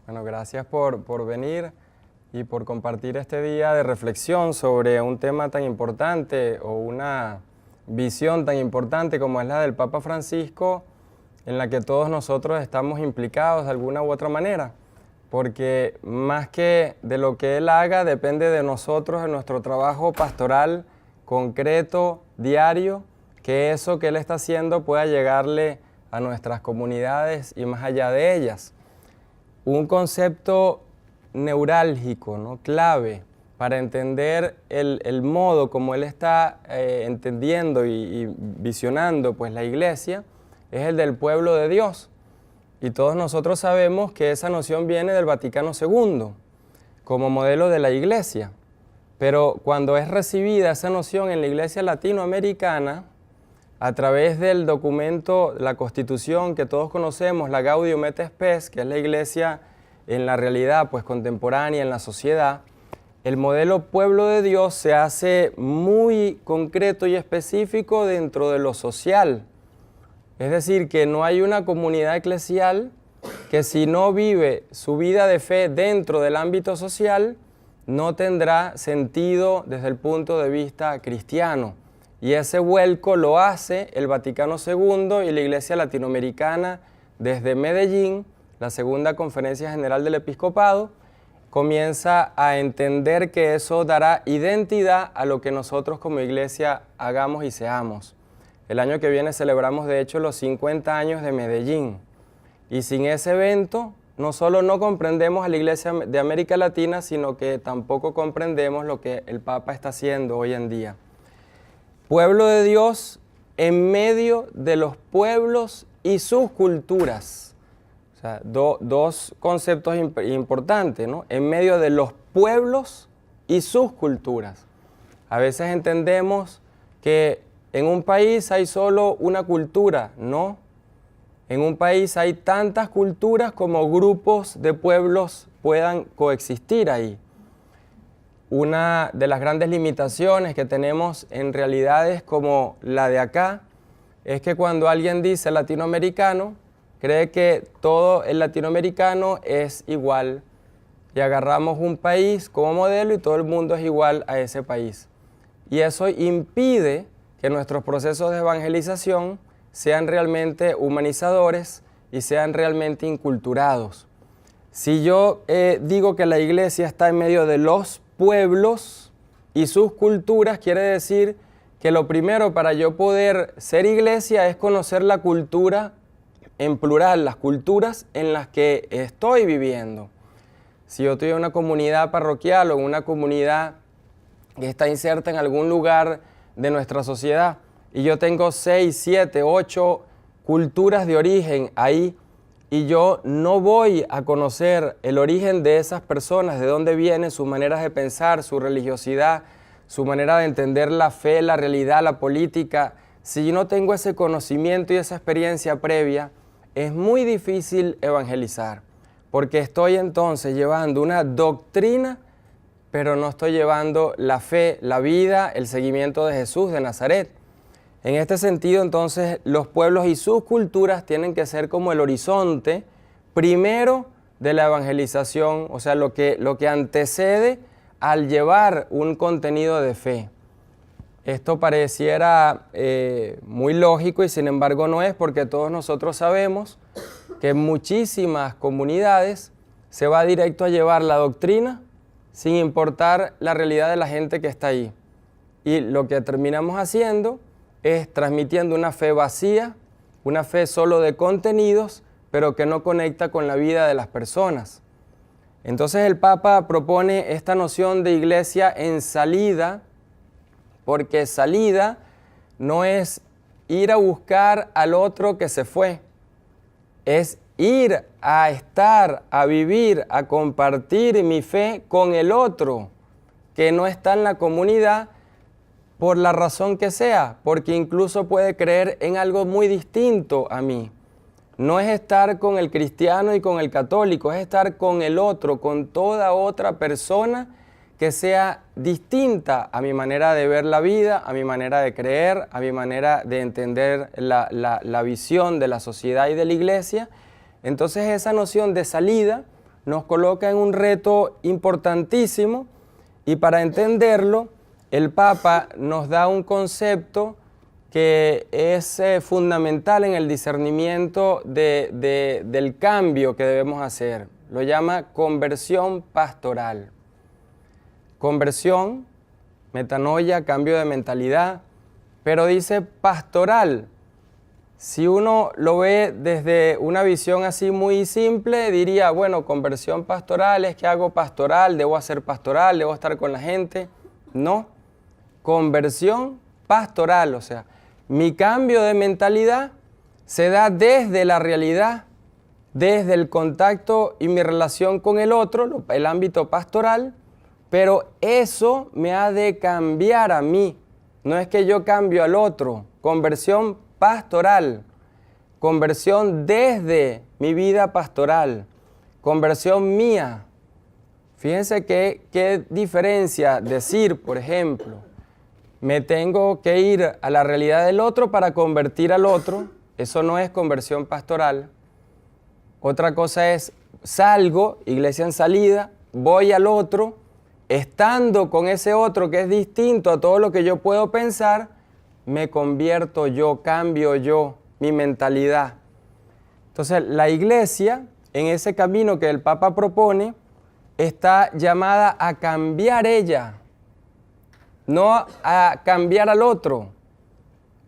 Bueno, gracias por venir y por compartir este día de reflexión sobre un tema tan importante o una visión tan importante como es la del Papa Francisco, en la que todos nosotros estamos implicados de alguna u otra manera, porque más que de lo que él haga depende de nosotros, en nuestro trabajo pastoral concreto, diario, que eso que él está haciendo pueda llegarle a nuestras comunidades y más allá de ellas. Un concepto neurálgico, ¿no? Clave para entender el modo como él está entendiendo y visionando pues, la iglesia, es el del pueblo de Dios. Y todos nosotros sabemos que esa noción viene del Vaticano II, como modelo de la iglesia. Pero cuando es recibida esa noción en la iglesia latinoamericana, a través del documento, la Constitución que todos conocemos, la Gaudium et Spes, que es la iglesia en la realidad pues, contemporánea, en la sociedad, el modelo pueblo de Dios se hace muy concreto y específico dentro de lo social. Es decir, que no hay una comunidad eclesial que si no vive su vida de fe dentro del ámbito social, no tendrá sentido desde el punto de vista cristiano. Y ese vuelco lo hace el Vaticano II y la Iglesia Latinoamericana desde Medellín, la segunda Conferencia General del Episcopado, comienza a entender que eso dará identidad a lo que nosotros como iglesia hagamos y seamos. El año que viene celebramos de hecho los 50 años de Medellín. Y sin ese evento, no solo no comprendemos a la Iglesia de América Latina, sino que tampoco comprendemos lo que el Papa está haciendo hoy en día. Pueblo de Dios en medio de los pueblos y sus culturas. O sea, dos conceptos importantes, ¿no? En medio de los pueblos y sus culturas. A veces entendemos que en un país hay solo una cultura, no. En un país hay tantas culturas como grupos de pueblos puedan coexistir ahí. Una de las grandes limitaciones que tenemos en realidades como la de acá es que cuando alguien dice latinoamericano, cree que todo el latinoamericano es igual y agarramos un país como modelo y todo el mundo es igual a ese país. Y eso impide que nuestros procesos de evangelización sean realmente humanizadores y sean realmente inculturados. Si yo digo que la iglesia está en medio de los pueblos y sus culturas, quiere decir que lo primero para yo poder ser iglesia es conocer la cultura en plural, las culturas en las que estoy viviendo. Si yo estoy en una comunidad parroquial o en una comunidad que está inserta en algún lugar de nuestra sociedad y yo tengo 6, 7, 8 culturas de origen ahí y yo no voy a conocer el origen de esas personas, de dónde vienen sus maneras de pensar, su religiosidad, su manera de entender la fe, la realidad, la política, si yo no tengo ese conocimiento y esa experiencia previa, es muy difícil evangelizar, porque estoy entonces llevando una doctrina, pero no estoy llevando la fe, la vida, el seguimiento de Jesús de Nazaret. En este sentido, entonces, los pueblos y sus culturas tienen que ser como el horizonte primero de la evangelización, o sea, lo que antecede al llevar un contenido de fe. Esto pareciera muy lógico y sin embargo no es, porque todos nosotros sabemos que en muchísimas comunidades se va directo a llevar la doctrina sin importar la realidad de la gente que está ahí. Y lo que terminamos haciendo es transmitiendo una fe vacía, una fe solo de contenidos, pero que no conecta con la vida de las personas. Entonces el Papa propone esta noción de iglesia en salida, porque salida no es ir a buscar al otro que se fue, es ir a estar, a vivir, a compartir mi fe con el otro que no está en la comunidad, por la razón que sea, porque incluso puede creer en algo muy distinto a mí. No es estar con el cristiano y con el católico, es estar con el otro, con toda otra persona que sea distinta a mi manera de ver la vida, a mi manera de creer, a mi manera de entender la visión de la sociedad y de la iglesia. Entonces esa noción de salida nos coloca en un reto importantísimo y para entenderlo, el Papa nos da un concepto que es fundamental en el discernimiento del cambio que debemos hacer. Lo llama conversión pastoral. Conversión, metanoia, cambio de mentalidad, pero dice pastoral. Si uno lo ve desde una visión así muy simple, diría, bueno, conversión pastoral es que hago pastoral, debo hacer pastoral, debo estar con la gente. No, conversión pastoral, o sea, mi cambio de mentalidad se da desde la realidad, desde el contacto y mi relación con el otro, el ámbito pastoral, pero eso me ha de cambiar a mí. No es que yo cambio al otro. Conversión pastoral, conversión desde mi vida pastoral, conversión mía. Fíjense qué diferencia decir, por ejemplo, me tengo que ir a la realidad del otro para convertir al otro. Eso no es conversión pastoral. Otra cosa es, salgo, iglesia en salida, voy al otro, estando con ese otro que es distinto a todo lo que yo puedo pensar, me convierto yo, cambio yo, mi mentalidad. Entonces, la iglesia, en ese camino que el Papa propone, está llamada a cambiar ella, no a cambiar al otro.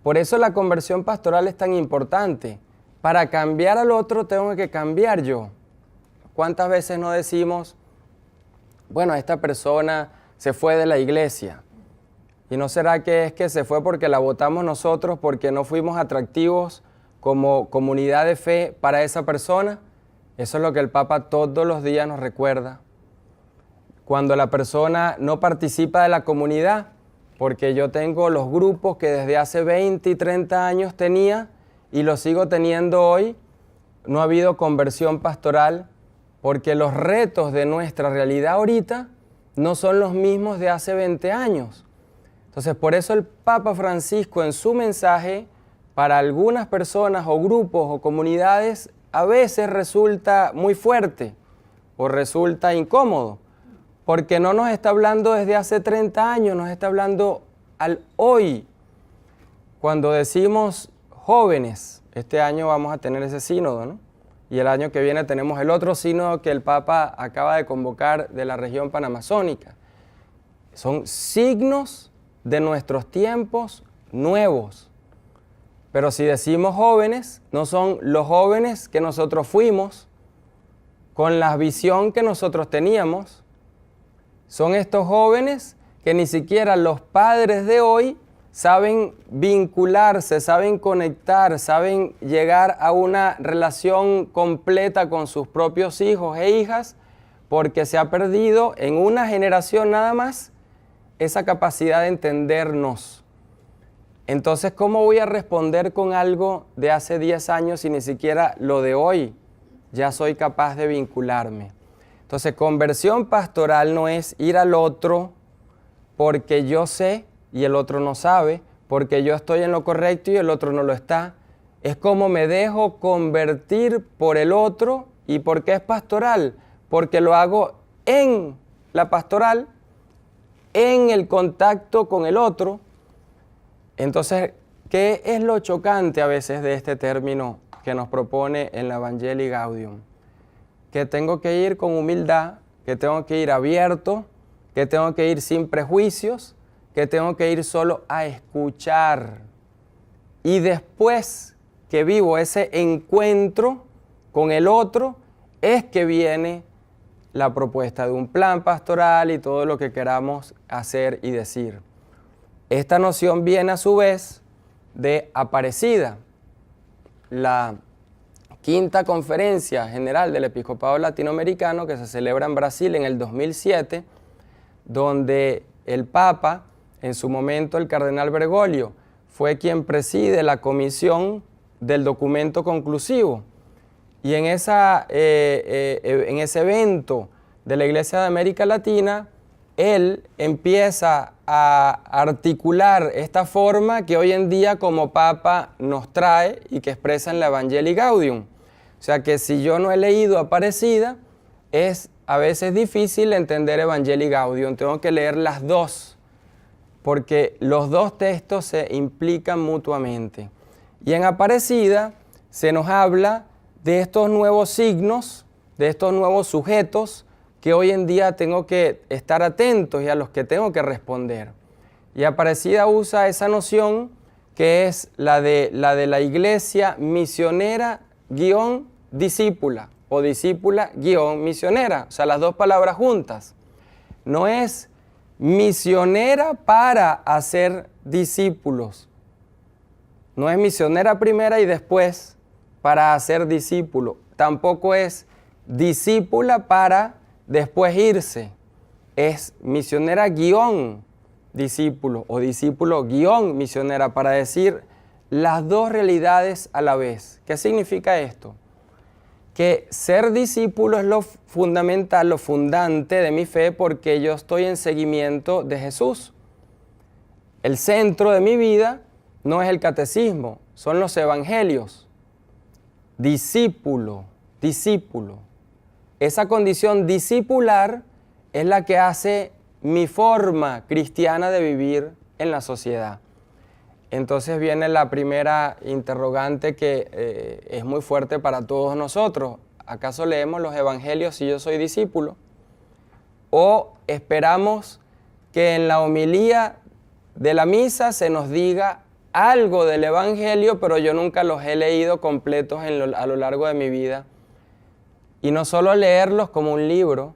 Por eso la conversión pastoral es tan importante. Para cambiar al otro tengo que cambiar yo. ¿Cuántas veces no decimos, bueno, esta persona se fue de la iglesia? ¿Y no será que es que se fue porque la votamos nosotros, porque no fuimos atractivos como comunidad de fe para esa persona? Eso es lo que el Papa todos los días nos recuerda. Cuando la persona no participa de la comunidad, porque yo tengo los grupos que desde hace 20 y 30 años tenía y los sigo teniendo hoy, no ha habido conversión pastoral, porque los retos de nuestra realidad ahorita no son los mismos de hace 20 años. Entonces, por eso el Papa Francisco en su mensaje, para algunas personas o grupos o comunidades, a veces resulta muy fuerte o resulta incómodo, porque no nos está hablando desde hace 30 años, nos está hablando al hoy. Cuando decimos jóvenes, este año vamos a tener ese sínodo, ¿no? Y el año que viene tenemos el otro sínodo que el Papa acaba de convocar de la región panamazónica. Son signos de nuestros tiempos nuevos. Pero si decimos jóvenes, no son los jóvenes que nosotros fuimos, con la visión que nosotros teníamos. Son estos jóvenes que ni siquiera los padres de hoy saben vincularse, saben conectar, saben llegar a una relación completa con sus propios hijos e hijas, porque se ha perdido en una generación nada más esa capacidad de entendernos. Entonces, ¿cómo voy a responder con algo de hace 10 años si ni siquiera lo de hoy ya soy capaz de vincularme? Entonces, conversión pastoral no es ir al otro porque yo sé y el otro no sabe, porque yo estoy en lo correcto y el otro no lo está. Es como me dejo convertir por el otro. ¿Y por qué es pastoral? Porque lo hago en la pastoral, en el contacto con el otro. Entonces, ¿qué es lo chocante a veces de este término que nos propone en la Evangelii Gaudium? Que tengo que ir con humildad, que tengo que ir abierto, que tengo que ir sin prejuicios, que tengo que ir solo a escuchar. Y después que vivo ese encuentro con el otro, es que viene la propuesta de un plan pastoral y todo lo que queramos hacer y decir. Esta noción viene a su vez de Aparecida, la quinta conferencia general del Episcopado Latinoamericano que se celebra en Brasil en el 2007, donde el Papa, en su momento el cardenal Bergoglio, fue quien preside la comisión del documento conclusivo. Y en ese evento de la Iglesia de América Latina, él empieza a articular esta forma que hoy en día como Papa nos trae y que expresa en la Evangelii Gaudium. O sea que si yo no he leído Aparecida, es a veces difícil entender Evangelii Gaudium. Tengo que leer las dos, porque los dos textos se implican mutuamente. Y en Aparecida se nos habla de estos nuevos signos, de estos nuevos sujetos que hoy en día tengo que estar atentos y a los que tengo que responder. Y Aparecida usa esa noción que es la de la iglesia misionera-discípula o discípula-misionera, o sea, las dos palabras juntas. No es misionera para hacer discípulos, no es misionera primera y después para hacer discípulo, tampoco es discípula para después irse, es misionera-discípulo o discípulo-misionera, para decir las dos realidades a la vez. ¿Qué significa esto? Que ser discípulo es lo fundamental, lo fundante de mi fe, porque yo estoy en seguimiento de Jesús. El centro de mi vida no es el catecismo, son los evangelios. Discípulo. Esa condición discipular es la que hace mi forma cristiana de vivir en la sociedad. Entonces viene la primera interrogante que es muy fuerte para todos nosotros. ¿Acaso leemos los evangelios si yo soy discípulo? ¿O esperamos que en la homilía de la misa se nos diga algo del evangelio, pero yo nunca los he leído completos a lo largo de mi vida? Y no solo leerlos como un libro,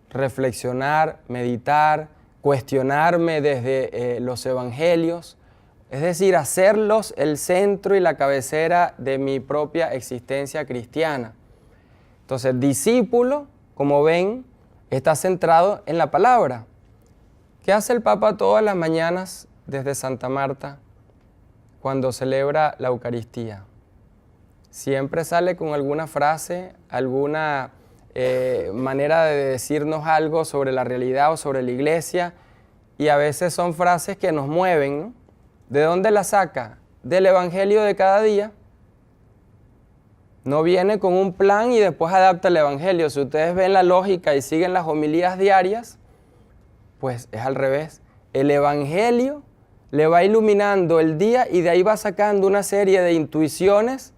reflexionar, meditar, cuestionarme desde los evangelios, es decir, hacerlos el centro y la cabecera de mi propia existencia cristiana. Entonces, discípulo, como ven, está centrado en la palabra. ¿Qué hace el Papa todas las mañanas desde Santa Marta cuando celebra la Eucaristía? Siempre sale con alguna frase, alguna manera de decirnos algo sobre la realidad o sobre la iglesia, y a veces son frases que nos mueven, ¿no? ¿De dónde la saca? Del evangelio de cada día. No viene con un plan y después adapta el evangelio. Si ustedes ven la lógica y siguen las homilías diarias, pues es al revés. El evangelio le va iluminando el día y de ahí va sacando una serie de intuiciones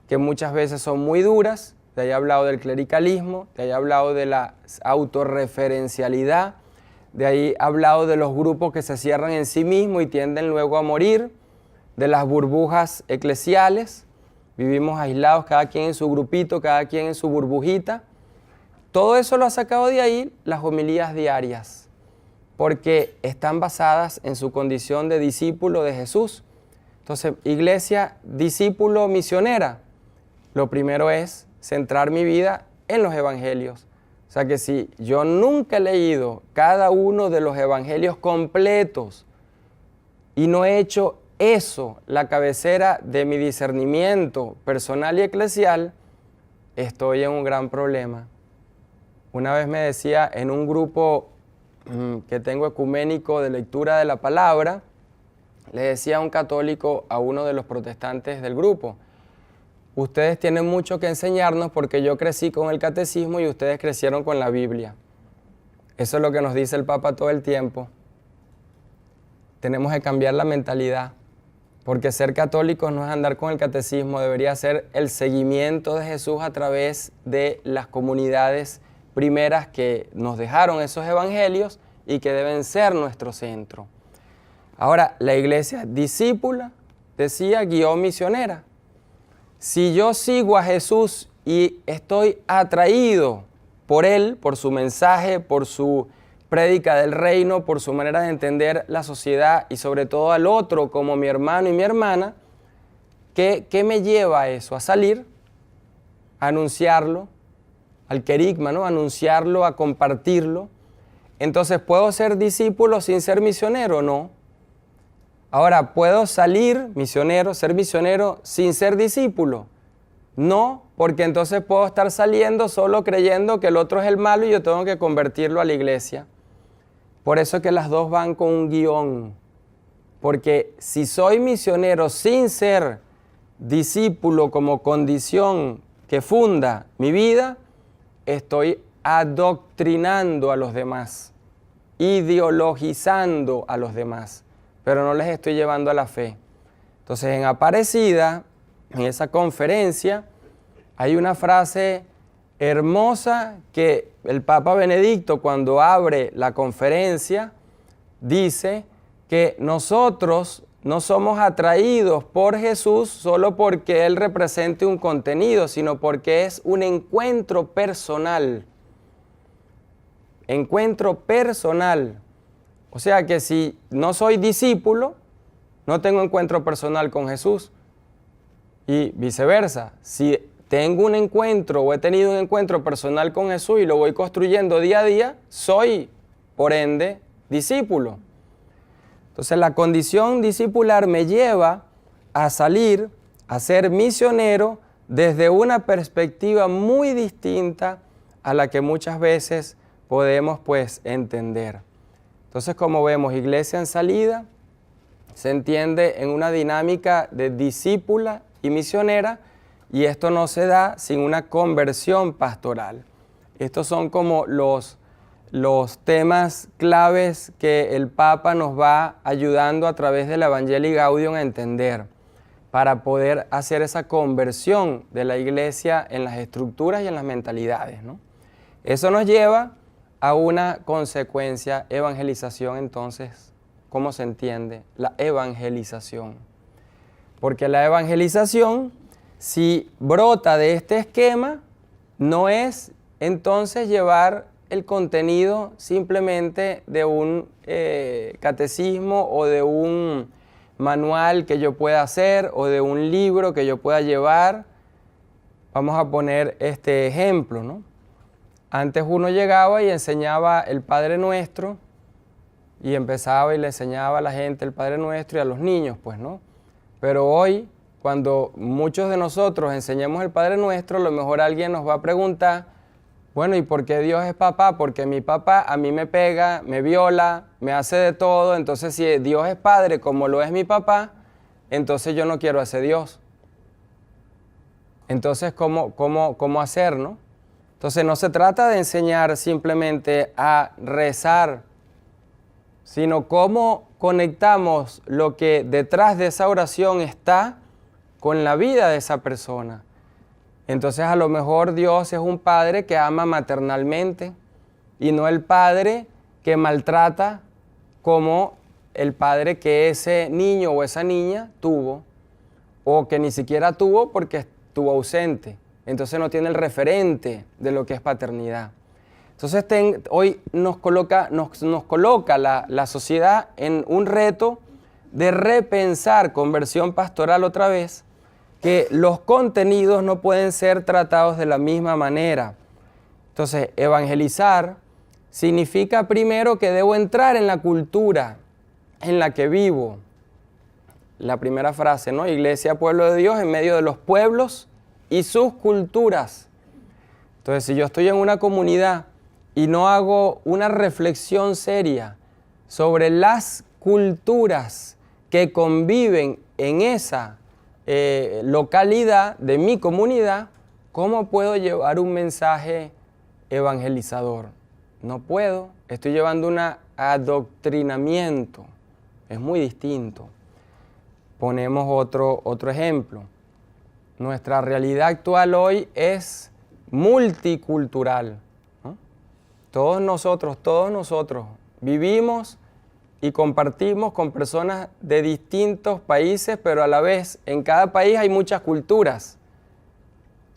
que muchas veces son muy duras. De ahí he hablado del clericalismo, de ahí he hablado de la autorreferencialidad, de ahí he hablado de los grupos que se cierran en sí mismos y tienden luego a morir, de las burbujas eclesiales, vivimos aislados, cada quien en su grupito, cada quien en su burbujita. Todo eso lo ha sacado de ahí las homilías diarias, porque están basadas en su condición de discípulo de Jesús. Entonces, iglesia, discípulo, misionera, lo primero es centrar mi vida en los evangelios. O sea que si yo nunca he leído cada uno de los evangelios completos y no he hecho eso la cabecera de mi discernimiento personal y eclesial, estoy en un gran problema. Una vez me decía en un grupo que tengo ecuménico de lectura de la palabra, le decía un católico a uno de los protestantes del grupo: ustedes tienen mucho que enseñarnos porque yo crecí con el catecismo y ustedes crecieron con la Biblia. Eso es lo que nos dice el Papa todo el tiempo. Tenemos que cambiar la mentalidad, porque ser católicos no es andar con el catecismo, debería ser el seguimiento de Jesús a través de las comunidades primeras que nos dejaron esos evangelios y que deben ser nuestro centro. Ahora, la iglesia discípula, decía, misionera. Si yo sigo a Jesús y estoy atraído por Él, por su mensaje, por su prédica del reino, por su manera de entender la sociedad y sobre todo al otro como mi hermano y mi hermana, ¿qué me lleva a eso? A salir, a anunciarlo, al querigma, ¿no? A anunciarlo, a compartirlo. Entonces, ¿puedo ser discípulo sin ser misionero? No. Ahora, ¿puedo salir misionero, ser misionero sin ser discípulo? No, porque entonces puedo estar saliendo solo creyendo que el otro es el malo y yo tengo que convertirlo a la iglesia. Por eso es que las dos van con un guión. Porque si soy misionero sin ser discípulo como condición que funda mi vida, estoy adoctrinando a los demás, ideologizando a los demás, pero no les estoy llevando a la fe. Entonces, en Aparecida, en esa conferencia, hay una frase hermosa que el Papa Benedicto, cuando abre la conferencia, dice que nosotros no somos atraídos por Jesús solo porque Él represente un contenido, sino porque es un encuentro personal. Encuentro personal. O sea que si no soy discípulo, no tengo encuentro personal con Jesús. Y viceversa, si tengo un encuentro o he tenido un encuentro personal con Jesús y lo voy construyendo día a día, soy, por ende, discípulo. Entonces la condición discipular me lleva a salir, a ser misionero desde una perspectiva muy distinta a la que muchas veces podemos entender. Entonces, como vemos, iglesia en salida se entiende en una dinámica de discípula y misionera, y esto no se da sin una conversión pastoral. Estos son como los temas claves que el Papa nos va ayudando a través del Evangelii Gaudium a entender, para poder hacer esa conversión de la iglesia en las estructuras y en las mentalidades, ¿no? Eso nos lleva a una consecuencia, evangelización. Entonces, ¿cómo se entiende la evangelización? Porque la evangelización, si brota de este esquema, no es entonces llevar el contenido simplemente de un catecismo o de un manual que yo pueda hacer o de un libro que yo pueda llevar. Vamos a poner este ejemplo, ¿no? Antes uno llegaba y enseñaba el Padre Nuestro y empezaba y le enseñaba a la gente el Padre Nuestro y a los niños, pues, ¿no? Pero hoy, cuando muchos de nosotros enseñemos el Padre Nuestro, a lo mejor alguien nos va a preguntar, bueno, ¿y por qué Dios es papá? Porque mi papá a mí me pega, me viola, me hace de todo. Entonces, si Dios es padre como lo es mi papá, entonces yo no quiero a ese Dios. Entonces, ¿cómo hacer, no? Entonces, no se trata de enseñar simplemente a rezar, sino cómo conectamos lo que detrás de esa oración está con la vida de esa persona. Entonces, a lo mejor Dios es un padre que ama maternalmente y no el padre que maltrata como el padre que ese niño o esa niña tuvo, o que ni siquiera tuvo porque estuvo ausente. Entonces no tiene el referente de lo que es paternidad. Entonces hoy nos coloca la sociedad en un reto de repensar, conversión pastoral otra vez, que los contenidos no pueden ser tratados de la misma manera. Entonces, evangelizar significa primero que debo entrar en la cultura en la que vivo. La primera frase, ¿no? Iglesia, pueblo de Dios, en medio de los pueblos y sus culturas. Entonces, si yo estoy en una comunidad y no hago una reflexión seria sobre las culturas que conviven en esa localidad de mi comunidad, ¿cómo puedo llevar un mensaje evangelizador? No puedo, estoy llevando un adoctrinamiento, es muy distinto. Ponemos otro ejemplo. Nuestra realidad actual hoy es multicultural, ¿no? Todos nosotros vivimos y compartimos con personas de distintos países, pero a la vez en cada país hay muchas culturas.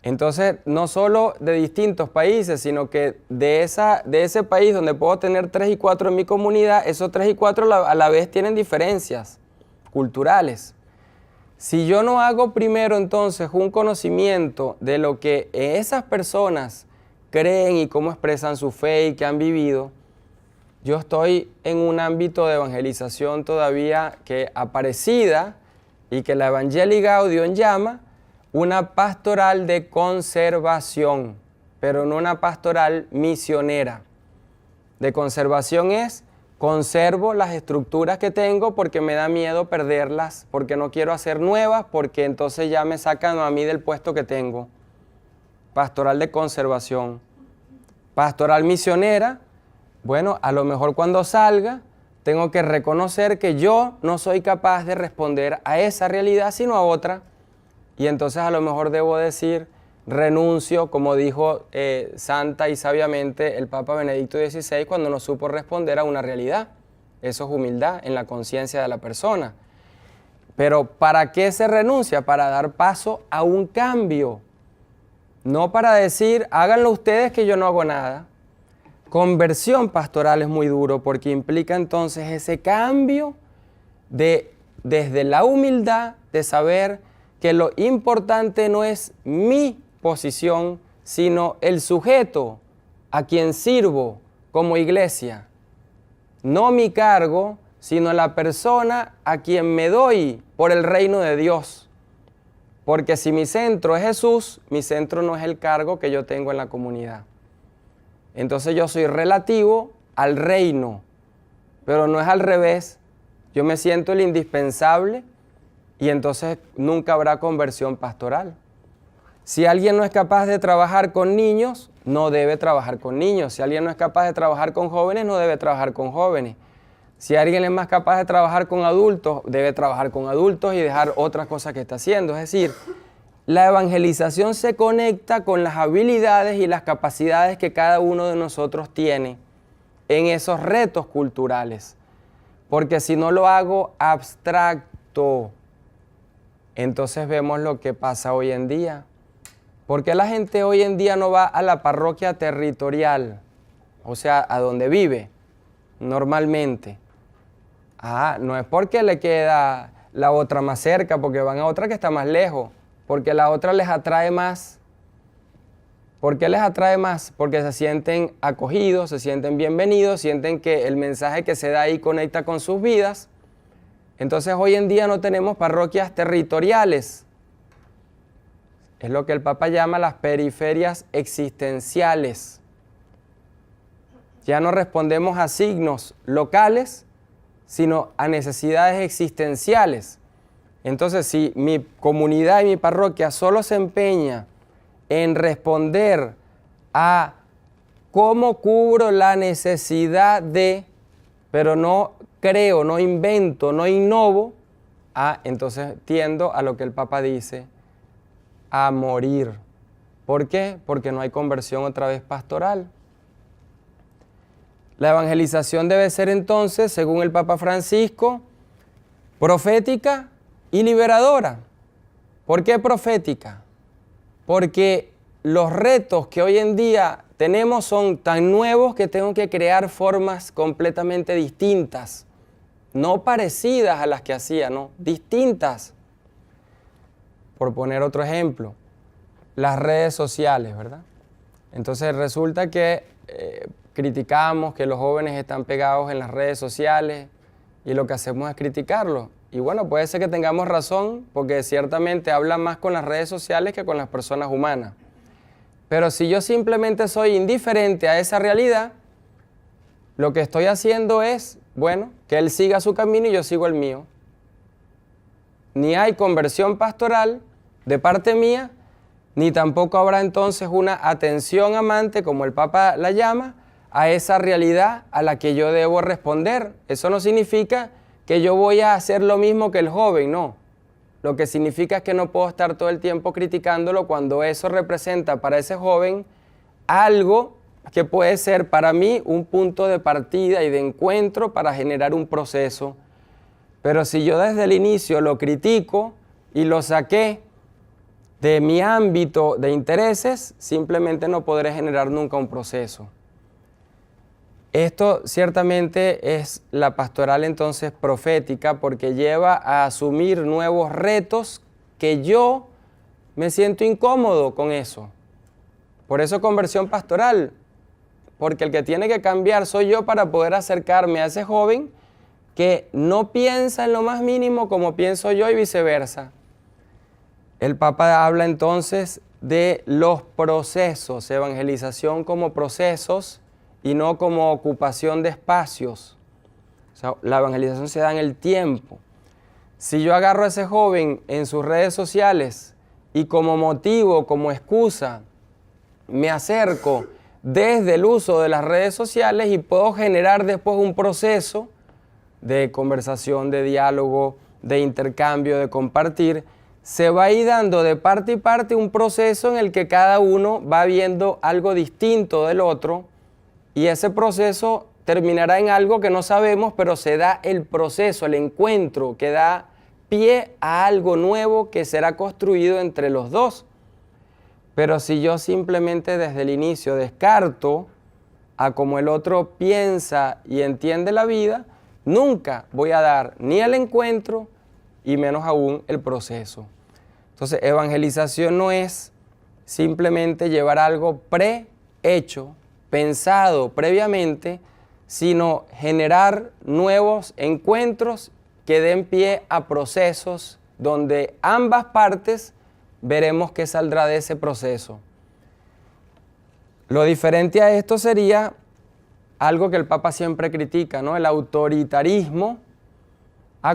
Entonces, no solo de distintos países, sino que de ese país donde puedo tener 3 y 4 en mi comunidad, esos 3 y 4 a la vez tienen diferencias culturales. Si yo no hago primero entonces un conocimiento de lo que esas personas creen y cómo expresan su fe y que han vivido, yo estoy en un ámbito de evangelización todavía que Aparecida y que la Evangelii Gaudium llama una pastoral de conservación, pero no una pastoral misionera. De conservación es, conservo las estructuras que tengo porque me da miedo perderlas, porque no quiero hacer nuevas, porque entonces ya me sacan a mí del puesto que tengo. Pastoral de conservación. pastoral misionera, bueno, a lo mejor cuando salga tengo que reconocer que yo no soy capaz de responder a esa realidad sino a otra, y entonces a lo mejor debo decir, renuncio, como dijo santa y sabiamente el Papa Benedicto XVI cuando no supo responder a una realidad. Eso es humildad en la conciencia de la persona. Pero ¿para qué se renuncia? Para dar paso a un cambio. No para decir, háganlo ustedes que yo no hago nada. Conversión pastoral es muy duro porque implica entonces ese cambio desde la humildad de saber que lo importante no es mi posición, sino el sujeto a quien sirvo como iglesia. No mi cargo, sino la persona a quien me doy por el reino de Dios. Porque si mi centro es Jesús, mi centro no es el cargo que yo tengo en la comunidad. Entonces yo soy relativo al reino, pero no es al revés. Yo me siento el indispensable y entonces nunca habrá conversión pastoral. Si alguien no es capaz de trabajar con niños, no debe trabajar con niños. Si alguien no es capaz de trabajar con jóvenes, no debe trabajar con jóvenes. Si alguien es más capaz de trabajar con adultos, debe trabajar con adultos y dejar otras cosas que está haciendo. Es decir, la evangelización se conecta con las habilidades y las capacidades que cada uno de nosotros tiene en esos retos culturales. Porque si no lo hago abstracto, entonces vemos lo que pasa hoy en día. ¿Por qué la gente hoy en día no va a la parroquia territorial? O sea, a donde vive normalmente. No es porque le queda la otra más cerca, porque van a otra que está más lejos, porque la otra les atrae más. ¿Por qué les atrae más? Porque se sienten acogidos, se sienten bienvenidos, sienten que el mensaje que se da ahí conecta con sus vidas. Entonces hoy en día no tenemos parroquias territoriales. Es lo que el Papa llama las periferias existenciales. Ya no respondemos a signos locales, sino a necesidades existenciales. Entonces, si mi comunidad y mi parroquia solo se empeña en responder a cómo cubro la necesidad de, pero no creo, no invento, no innovo, entonces tiendo a lo que el Papa dice, a morir. ¿Por qué? Porque no hay conversión otra vez pastoral. La evangelización debe ser entonces, según el Papa Francisco, profética y liberadora. ¿Por qué profética? Porque los retos que hoy en día tenemos son tan nuevos que tengo que crear formas completamente distintas, no parecidas a las que hacía, no, distintas. Por poner otro ejemplo, las redes sociales, ¿verdad? Entonces resulta que criticamos que los jóvenes están pegados en las redes sociales y lo que hacemos es criticarlos. Y bueno, puede ser que tengamos razón porque ciertamente hablan más con las redes sociales que con las personas humanas. Pero si yo simplemente soy indiferente a esa realidad, lo que estoy haciendo es, bueno, que él siga su camino y yo sigo el mío. Ni hay conversión pastoral de parte mía, ni tampoco habrá entonces una atención amante, como el Papa la llama, a esa realidad a la que yo debo responder. Eso no significa que yo voy a hacer lo mismo que el joven, no. Lo que significa es que no puedo estar todo el tiempo criticándolo cuando eso representa para ese joven algo que puede ser para mí un punto de partida y de encuentro para generar un proceso. Pero si yo desde el inicio lo critico y lo saqué de mi ámbito de intereses, simplemente no podré generar nunca un proceso. Esto ciertamente es la pastoral entonces profética porque lleva a asumir nuevos retos que yo me siento incómodo con eso. Por eso conversión pastoral, porque el que tiene que cambiar soy yo para poder acercarme a ese joven que no piensa en lo más mínimo como pienso yo y viceversa. El Papa habla entonces de los procesos, evangelización como procesos y no como ocupación de espacios. O sea, la evangelización se da en el tiempo. Si yo agarro a ese joven en sus redes sociales y como motivo, como excusa, me acerco desde el uso de las redes sociales y puedo generar después un proceso de conversación, de diálogo, de intercambio, de compartir. Se va a ir dando de parte y parte un proceso en el que cada uno va viendo algo distinto del otro y ese proceso terminará en algo que no sabemos, pero se da el proceso, el encuentro que da pie a algo nuevo que será construido entre los dos. Pero si yo simplemente desde el inicio descarto a cómo el otro piensa y entiende la vida, nunca voy a dar ni el encuentro y menos aún el proceso. Entonces, evangelización no es simplemente llevar algo prehecho, pensado previamente, sino generar nuevos encuentros que den pie a procesos donde ambas partes veremos qué saldrá de ese proceso. Lo diferente a esto sería algo que el Papa siempre critica, ¿no? El autoritarismo.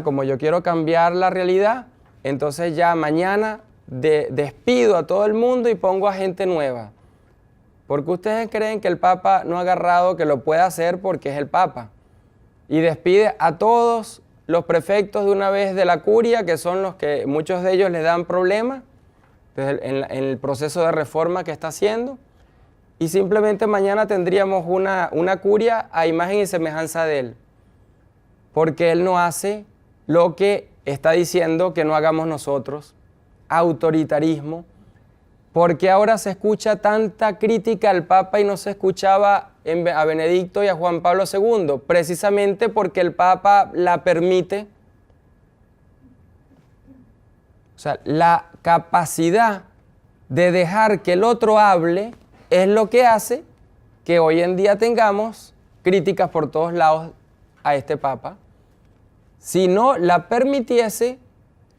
Como yo quiero cambiar la realidad, entonces ya mañana despido a todo el mundo y pongo a gente nueva. ¿Por qué ustedes creen que el Papa no ha agarrado que lo pueda hacer porque es el Papa? Y despide a todos los prefectos de una vez de la curia, que son los que muchos de ellos les dan problemas en el proceso de reforma que está haciendo, y simplemente mañana tendríamos una curia a imagen y semejanza de él, porque él no hace lo que está diciendo que no hagamos nosotros, autoritarismo. ¿Por qué ahora se escucha tanta crítica al Papa y no se escuchaba a Benedicto y a Juan Pablo II? Precisamente porque el Papa la permite. O sea, la capacidad de dejar que el otro hable es lo que hace que hoy en día tengamos críticas por todos lados a este Papa. Si no la permitiese,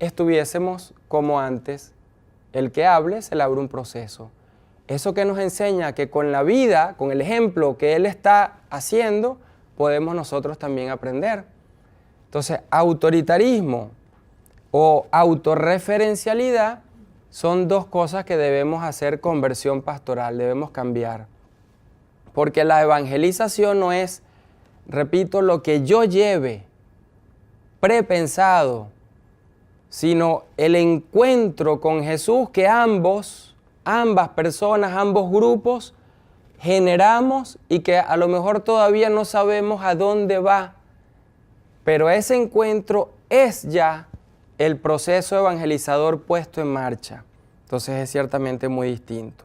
estuviésemos como antes. El que hable, se le abre un proceso. Eso que nos enseña que con la vida, con el ejemplo que él está haciendo, podemos nosotros también aprender. Entonces, autoritarismo o autorreferencialidad son dos cosas que debemos hacer conversión pastoral, debemos cambiar. Porque la evangelización no es, repito, lo que yo lleve prepensado, sino el encuentro con Jesús que ambas personas, ambos grupos generamos y que a lo mejor todavía no sabemos a dónde va, pero ese encuentro es ya el proceso evangelizador puesto en marcha. Entonces es ciertamente muy distinto.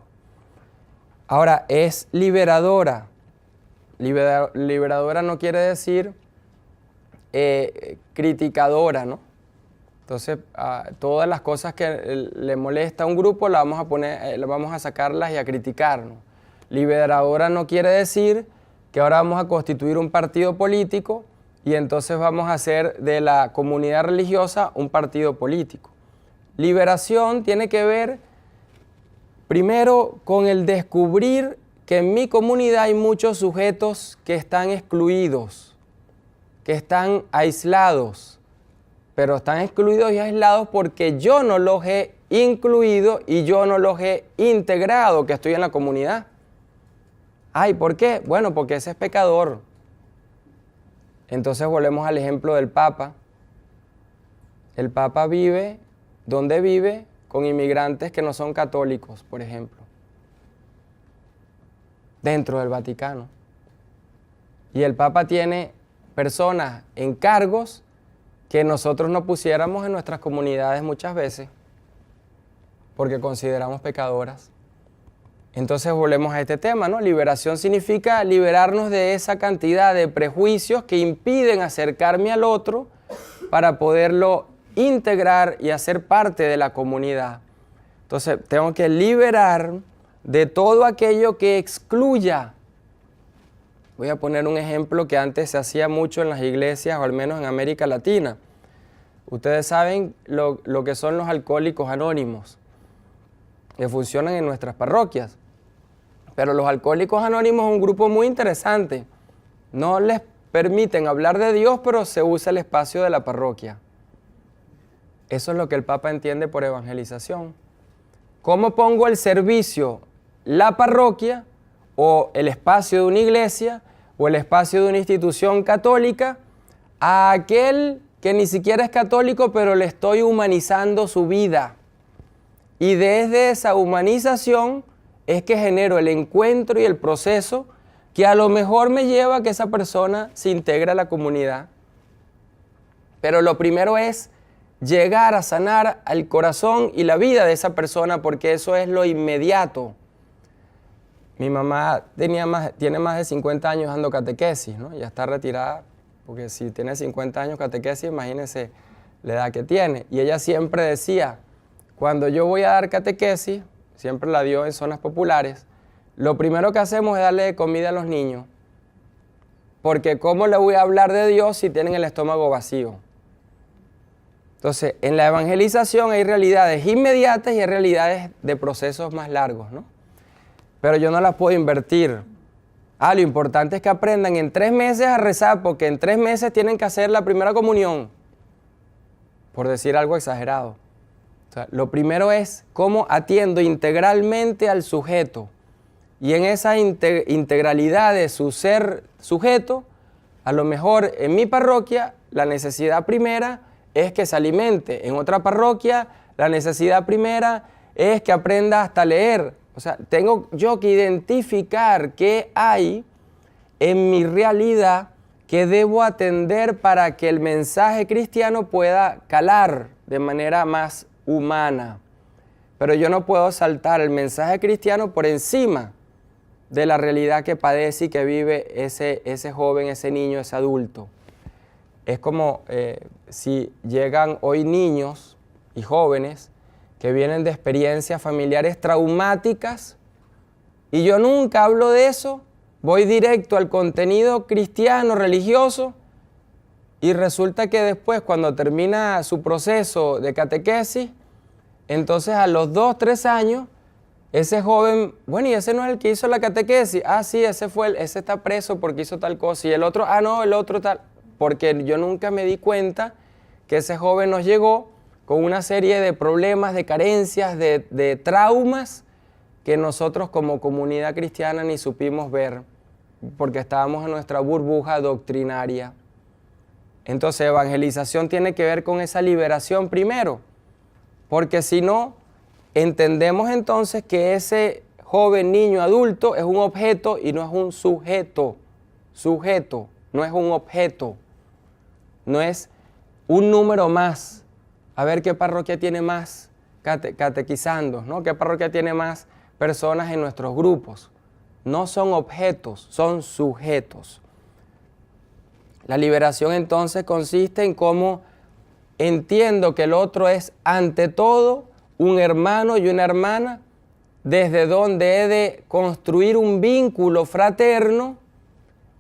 Ahora, es liberadora. Liberadora no quiere decir criticadora, ¿no? Entonces, todas las cosas que le molesta a un grupo las vamos a sacarlas y a criticarnos. Liberadora no quiere decir que ahora vamos a constituir un partido político y entonces vamos a hacer de la comunidad religiosa un partido político. Liberación tiene que ver primero con el descubrir que en mi comunidad hay muchos sujetos que están excluidos, que están aislados, pero están excluidos y aislados porque yo no los he incluido y yo no los he integrado, que estoy en la comunidad. ¿Por qué? Bueno, porque ese es pecador. Entonces volvemos al ejemplo del Papa. El Papa vive, ¿dónde vive? Con inmigrantes que no son católicos, por ejemplo, dentro del Vaticano. Y el Papa tiene personas en cargos que nosotros no pusiéramos en nuestras comunidades muchas veces porque consideramos pecadoras. Entonces volvemos a este tema, ¿no? Liberación significa liberarnos de esa cantidad de prejuicios que impiden acercarme al otro para poderlo integrar y hacer parte de la comunidad. Entonces tengo que liberar de todo aquello que excluya. Voy a poner un ejemplo que antes se hacía mucho en las iglesias, o al menos en América Latina. Ustedes saben lo que son los alcohólicos anónimos, que funcionan en nuestras parroquias. Pero los alcohólicos anónimos es un grupo muy interesante. No les permiten hablar de Dios, pero se usa el espacio de la parroquia. Eso es lo que el Papa entiende por evangelización. ¿Cómo pongo al servicio la parroquia o el espacio de una iglesia o el espacio de una institución católica a aquel que ni siquiera es católico, pero le estoy humanizando su vida. Y desde esa humanización es que genero el encuentro y el proceso que a lo mejor me lleva a que esa persona se integre a la comunidad. Pero lo primero es llegar a sanar al corazón y la vida de esa persona, porque eso es lo inmediato. Mi mamá tiene más de 50 años dando catequesis, ¿no? Ya está retirada, porque si tiene 50 años catequesis, imagínense la edad que tiene. Y ella siempre decía, cuando yo voy a dar catequesis, siempre la dio en zonas populares, lo primero que hacemos es darle comida a los niños, porque ¿cómo le voy a hablar de Dios si tienen el estómago vacío? Entonces, en la evangelización hay realidades inmediatas y hay realidades de procesos más largos, ¿no? Pero yo no las puedo invertir. Lo importante es que aprendan en 3 meses a rezar, porque en 3 meses tienen que hacer la primera comunión, por decir algo exagerado. O sea, lo primero es cómo atiendo integralmente al sujeto. Y en esa integralidad de su ser sujeto, a lo mejor en mi parroquia la necesidad primera es que se alimente. En otra parroquia la necesidad primera es que aprenda hasta leer. O sea, tengo yo que identificar qué hay en mi realidad que debo atender para que el mensaje cristiano pueda calar de manera más humana. Pero yo no puedo saltar el mensaje cristiano por encima de la realidad que padece y que vive ese joven, ese niño, ese adulto. Es como si llegan hoy niños y jóvenes que vienen de experiencias familiares traumáticas y yo nunca hablo de eso, voy directo al contenido cristiano, religioso, y resulta que después, cuando termina su proceso de catequesis, entonces a los 2, 3 años, ese joven, bueno, y ese no es el que hizo la catequesis, sí, ese está preso porque hizo tal cosa, y el otro, no, el otro tal, porque yo nunca me di cuenta que ese joven nos llegó con una serie de problemas, de carencias, de traumas que nosotros como comunidad cristiana ni supimos ver, porque estábamos en nuestra burbuja doctrinaria. Entonces, evangelización tiene que ver con esa liberación primero, porque si no, entendemos entonces que ese joven, niño, adulto es un objeto y no es un sujeto. Sujeto, no es un objeto, no es un número más. A ver qué parroquia tiene más catequizando, ¿no? ¿Qué parroquia tiene más personas en nuestros grupos? No son objetos, son sujetos. La liberación entonces consiste en cómo entiendo que el otro es ante todo un hermano y una hermana, desde donde he de construir un vínculo fraterno,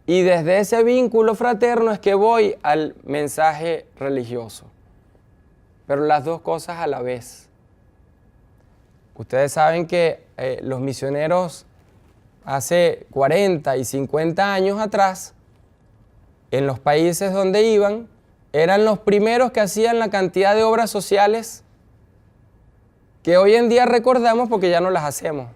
y desde ese vínculo fraterno es que voy al mensaje religioso. Pero las dos cosas a la vez. Ustedes saben que los misioneros hace 40 y 50 años atrás, en los países donde iban, eran los primeros que hacían la cantidad de obras sociales que hoy en día recordamos porque ya no las hacemos.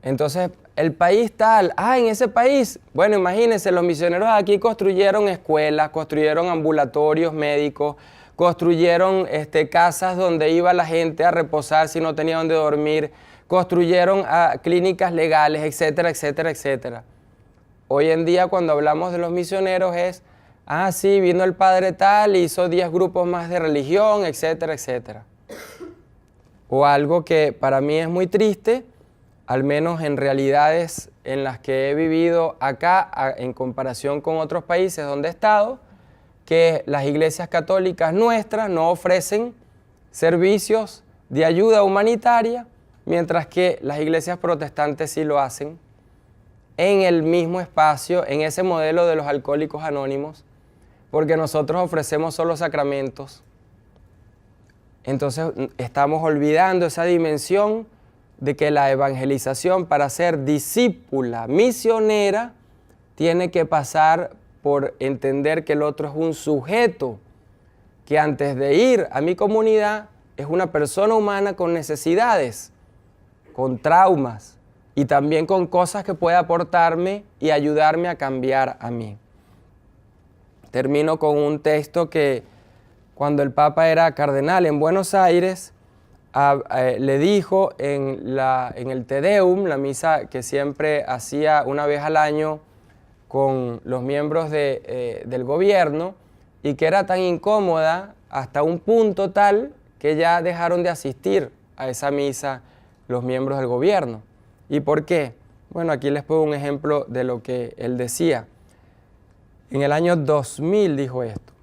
Entonces, el país tal, en ese país, bueno, imagínense, los misioneros aquí construyeron escuelas, construyeron ambulatorios médicos, construyeron casas donde iba la gente a reposar si no tenía donde dormir, construyeron clínicas legales, etcétera, etcétera, etcétera. Hoy en día cuando hablamos de los misioneros es, sí, vino el padre tal, hizo 10 grupos más de religión, etcétera, etcétera. O algo que para mí es muy triste, al menos en realidades en las que he vivido acá, en comparación con otros países donde he estado, que las iglesias católicas nuestras no ofrecen servicios de ayuda humanitaria, mientras que las iglesias protestantes sí lo hacen, en el mismo espacio, en ese modelo de los alcohólicos anónimos, porque nosotros ofrecemos solo sacramentos. Entonces estamos olvidando esa dimensión de que la evangelización para ser discípula misionera tiene que pasar por entender que el otro es un sujeto, que antes de ir a mi comunidad es una persona humana con necesidades, con traumas, y también con cosas que puede aportarme y ayudarme a cambiar a mí. Termino con un texto que cuando el Papa era cardenal en Buenos Aires, le dijo en el Te Deum, la misa que siempre hacía una vez al año con los miembros del gobierno, y que era tan incómoda hasta un punto tal que ya dejaron de asistir a esa misa los miembros del gobierno. ¿Y por qué? Bueno, aquí les pongo un ejemplo de lo que él decía. En el año 2000 dijo esto: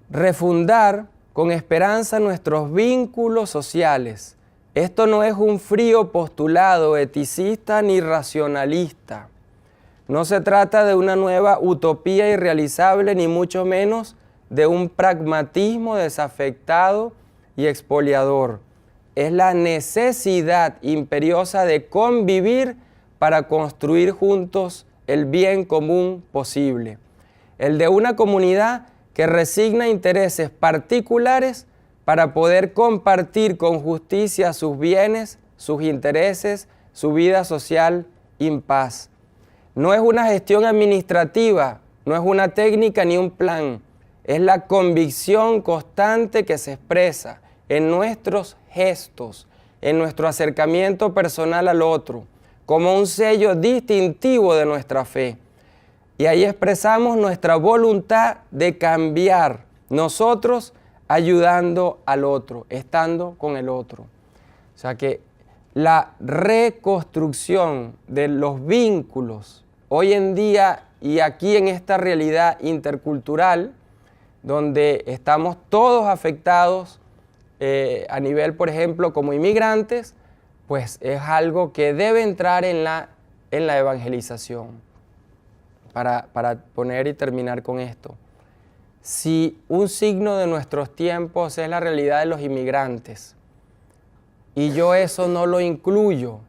refundar con esperanza nuestros vínculos sociales. Esto no es un frío postulado eticista ni racionalista. No se trata de una nueva utopía irrealizable, ni mucho menos de un pragmatismo desafectado y expoliador. Es la necesidad imperiosa de convivir para construir juntos el bien común posible. El de una comunidad que resigna intereses particulares para poder compartir con justicia sus bienes, sus intereses, su vida social en paz. No es una gestión administrativa, no es una técnica ni un plan. Es la convicción constante que se expresa en nuestros gestos, en nuestro acercamiento personal al otro, como un sello distintivo de nuestra fe. Y ahí expresamos nuestra voluntad de cambiar, nosotros ayudando al otro, estando con el otro. O sea que la reconstrucción de los vínculos hoy en día y aquí en esta realidad intercultural, donde estamos todos afectados a nivel, por ejemplo, como inmigrantes, pues es algo que debe entrar en la evangelización. Para poner y terminar con esto. Si un signo de nuestros tiempos es la realidad de los inmigrantes, y yo eso no lo incluyo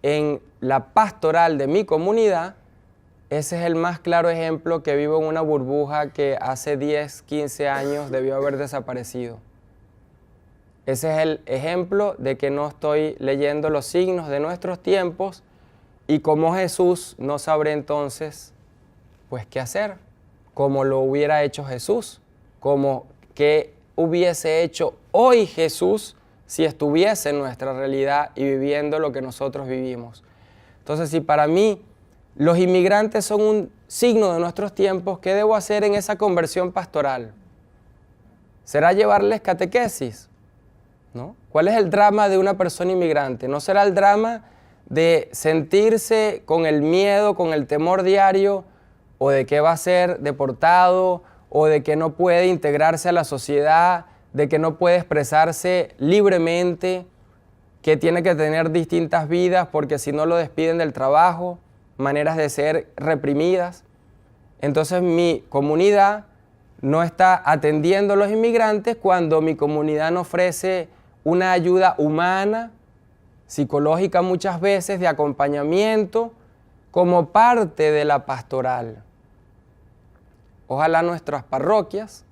en la pastoral de mi comunidad, ese es el más claro ejemplo que vivo en una burbuja que hace 10, 15 años debió haber desaparecido. Ese es el ejemplo de que no estoy leyendo los signos de nuestros tiempos, y como Jesús no sabré entonces pues qué hacer, como lo hubiera hecho Jesús, como que hubiese hecho hoy Jesús si estuviese en nuestra realidad y viviendo lo que nosotros vivimos. Entonces, si para mí los inmigrantes son un signo de nuestros tiempos, ¿qué debo hacer en esa conversión pastoral? ¿Será llevarles catequesis? ¿No? ¿Cuál es el drama de una persona inmigrante? ¿No será el drama de sentirse con el miedo, con el temor diario, o de que va a ser deportado, o de que no puede integrarse a la sociedad, de que no puede expresarse libremente, que tiene que tener distintas vidas porque si no lo despiden del trabajo, maneras de ser reprimidas? Entonces mi comunidad no está atendiendo a los inmigrantes cuando mi comunidad no ofrece una ayuda humana, psicológica muchas veces, de acompañamiento, como parte de la pastoral. Ojalá nuestras parroquias,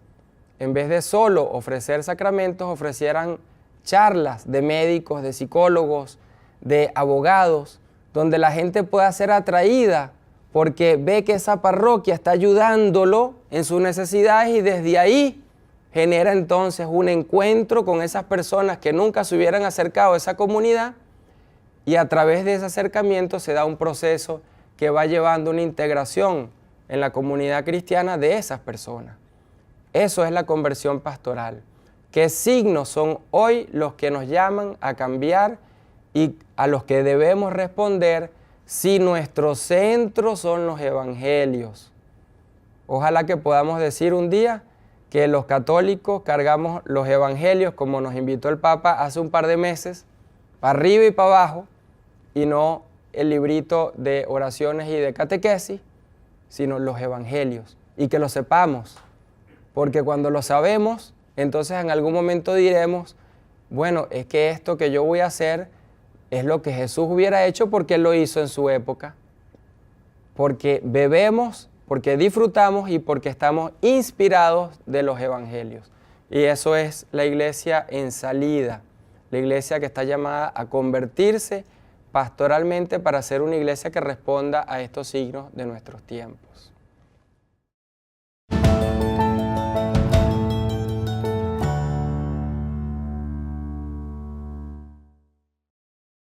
en vez de solo ofrecer sacramentos, ofrecieran charlas de médicos, de psicólogos, de abogados, donde la gente pueda ser atraída porque ve que esa parroquia está ayudándolo en sus necesidades y desde ahí genera entonces un encuentro con esas personas que nunca se hubieran acercado a esa comunidad, y a través de ese acercamiento se da un proceso que va llevando una integración en la comunidad cristiana de esas personas. Eso es la conversión pastoral. ¿Qué signos son hoy los que nos llaman a cambiar y a los que debemos responder si nuestro centro son los evangelios? Ojalá que podamos decir un día que los católicos cargamos los evangelios como nos invitó el Papa hace un par de meses, para arriba y para abajo, y no el librito de oraciones y de catequesis, sino los evangelios, y que lo sepamos, porque cuando lo sabemos, entonces en algún momento diremos, bueno, es que esto que yo voy a hacer es lo que Jesús hubiera hecho porque Él lo hizo en su época, porque bebemos, porque disfrutamos y porque estamos inspirados de los evangelios. Y eso es la iglesia en salida, la iglesia que está llamada a convertirse pastoralmente para ser una iglesia que responda a estos signos de nuestros tiempos.